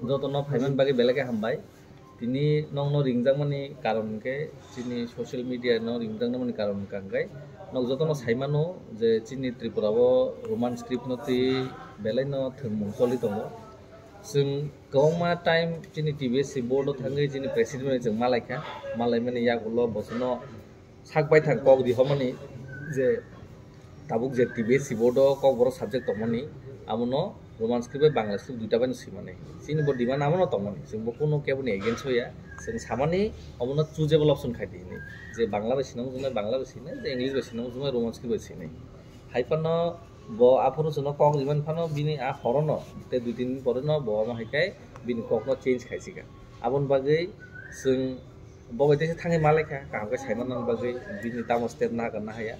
যতন ফাইমান বাকি বেলেগে হামবাই তিনি নং রিংজাংমানি কারণকে চিনি সোশ্যাল মিডিয়া রিংজাংমানি কারণ কাंगाय नग যতন সাইমানো যে চিনি ত্রিপুরাও রোমান স্ক্রিপ্ট নতি বেলাইনো থংমু চলি দङ जों गोबां टाइम चिनि टिबिएससि बोर्ड थाङै चिनि प्रेसिडेन्ट जों मालायखा मालाय माने यागल बसनो साकबाय थां कक दिहमनि जे ताबुक जे टिबिएससि बोर्ड कक बर subject दमनि आमनो Roman script Bangla script दुइटा बानो सिमाने चिनि बो डिमान्ड आमनो दमनि जों बकुनो केबनि एगेन्स्ट होया जों सामानि अमनो चुजेबल ऑप्शन खायदिनि जे बांला बासिनांगौ जों बांला बासिनो जे इंग्लिश बासिनांगौ जों रोमान स्क्रिप्ट बासिनो हाइफानो bo apuru sono kok diman phano bini a horono te 2-3 din pore no bo ma haikai bini kok no change khaisika abon bagai जों bo baite thangai malaika kaham saiman nan bagai bini tamo step na kana haya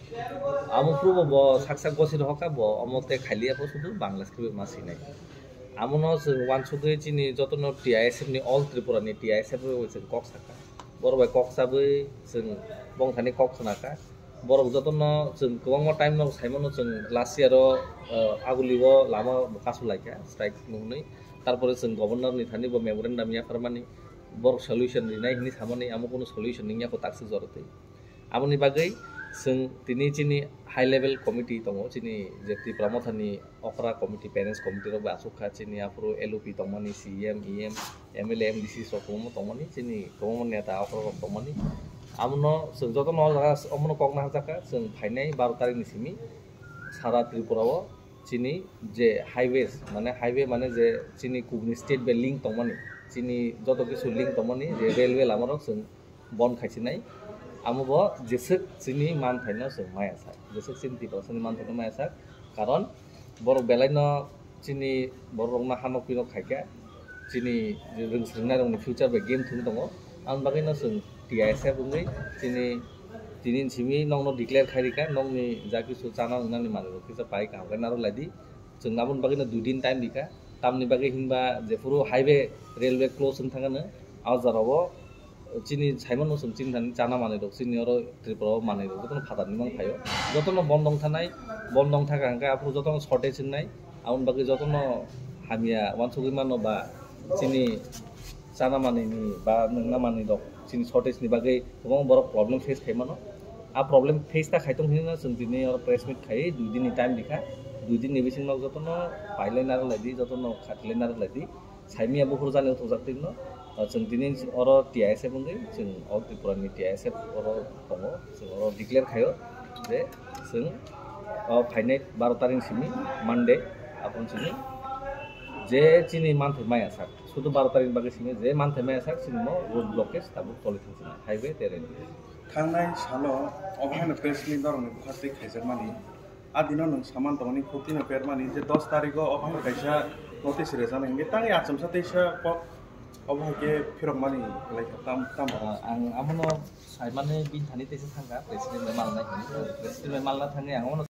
amu prubo bo saksak bosi hoka bo amote khaliya bo sudu bangla script ma sinai amono जों wansugui chini jotono TISF ni all tripura ni TISF जों kok saka bor bai kok sabai जों bongthani kok sanaka borok jotono जों गोबां time न साइमनो जों last year आगुलिबो Lama कासु लाइका strike नंनै तारपरे जों governor नि थानि बो मेमोरेन्डाम या फरमानि borok सल्युशन रिनाय हिनि सामनि आमो कोनो सल्युशन निया को ताक्स जरते आमनि बागै जों तिनि चिनि हाई लेवल कमिटि दङ चिनि जेति प्रमथनि अखरा कमिटि पेरेंट्स कमिटि रो आसुखा चिनि आफरो एलओपि दङमनि सीएम ईएम एमएलए एमडीसी सकोमो दङमनि चिनि गोबां नेता अखरा दङमनि आमनो जों जतन अमनो कगना हाजाका जों फाइनाय 12 तारिखनि सिमि सारा त्रिपुराव चिनि जे हाईवे माने जे चिनि कुगनि स्टेट बे लिंक दङमनि चिनि जत किसु लिंक दङमनि जे रेलवे लामारक जों बन खाइसिनाय आमबो जेसक चिनि मान थाइनो जों मायासा जेसक चिनि तिपासनि मान थाइनो मायासा कारण बर बेलाइनो चिनि बररंना हानोकिनो खाइका चिनि रोंसोंना दंनि फ्यूचर बे गेम थुन दङ आं बागैनो जों TISF बुङै चिनि तिनिन सिमि नंनो डिक्लेयर खारिका नंनि जाकिसु चाना नंनि मानो किसा पाइ कामगा नारो लादि जों नाबन बागैनो 2 दिन टाइम दिका तामनि बागै हिनबा जे पुरो हाईवे रेलवे क्लोज होन थाङानो आजारावो चिनि साइमनो जों चिनि थानि चाना माने दं चिनि अरो त्रिपुराव माने दं जतन फादारनि मान फायो जतन बन्दं थानाय बन्दं थाका हांका आफु जतन शॉर्टेज होननाय आउन बागै जतन हामिया वानसुगै मानो बा चिनि चाना मानेनि बा नोंना माने दं चिनि शॉर्टेज नि बागै गोबां बर प्रॉब्लम फेस खायमानो आ प्रॉब्लम फेस ता खायतों हिना जों दिनै और प्रेस मिट खाय 2 दिन टाइम दिखा 2 दिन निबिसिन नग जतन पाइलाइनार लादि जतन खाटलाइनार लादि साइमिया बखर जानो तो जातिनो जों दिनै और TISF बुङै जों ऑल त्रिपुरानि TISF और दङ जों और डिक्लेयर खायो जे जों फाइनाय 12 तारिख सिमि मंडे आपन सिमि जे चिनि मानथै माया साक सुदु 12 तारिख बागै सिमि जे मानथै माया साक सिमो रोड ब्लकेज ताबु चलि थांसिना हाईवे तेरेन थांनाय सालो अबहायनो प्रेसनि दरनि खासि खायजामानि आदिनो नों सामान दमनि खुतिनो पेरमानि जे 10 तारिखो अबहायनो खायसा नोटिस रेजानो हिंगे तांनि आचमसा तेसा पक अबहायके फिरमानि लाइक ताम आं आमनो साइमाने बिन थानि तेसा थांगा प्रेसिडेन्ट मालना थाङो आं